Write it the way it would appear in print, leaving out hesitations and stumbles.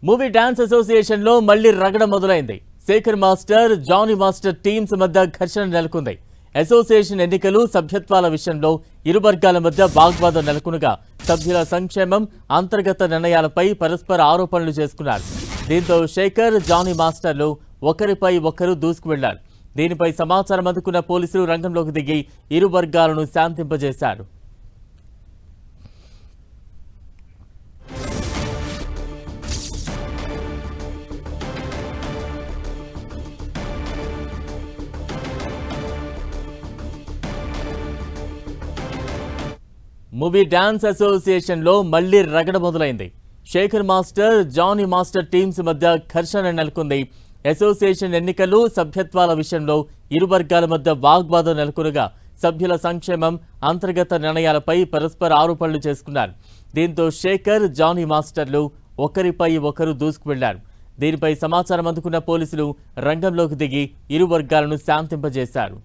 Movie dance association లో మళ్లీ రగడ మొదలైంది. Shekhar master, Jani master teams మధ్య ఘర్షణ నెలకొంది. అసోసియేషన్ ఎన్నికలు, సభ్యత్వాల విషయంలో ఇరు వర్గాల మధ్య వాగ్వాదం నెలకొనగా సభ్యుల సంక్షేమం, అంతర్గత నిర్ణయాలపై పరస్పర ఆరోపణలు చేసుకున్నారు. దీంతో శేఖర్, జానీ మాస్టర్లు ఒకరిపై ఒకరు దూసుకు వెళ్లారు. దీనిపై సమాచారం అందుకున్న పోలీసులు రంగంలోకి దిగి ఇరు వర్గాలను శాంతింపజేశారు. మూవీ డాన్స్ అసోసియేషన్ లో మళ్లీ రగడ మొదలైంది. Shekhar master, Jani master teams మధ్య ఘర్షణ నెలకొంది. అసోసియేషన్ ఎన్నికలు, సభ్యత్వాల విషయంలో ఇరు వర్గాల మధ్య వాగ్వాదం నెలకొనగా సభ్యుల సంక్షేమం, అంతర్గత నిర్ణయాలపై పరస్పర ఆరోపణలు చేసుకున్నారు. దీంతో శేఖర్, జానీ మాస్టర్లు ఒకరిపై ఒకరు దూసుకు వెళ్లారు. దీనిపై సమాచారం అందుకున్న పోలీసులు రంగంలోకి దిగి ఇరు వర్గాలను శాంతింపజేశారు.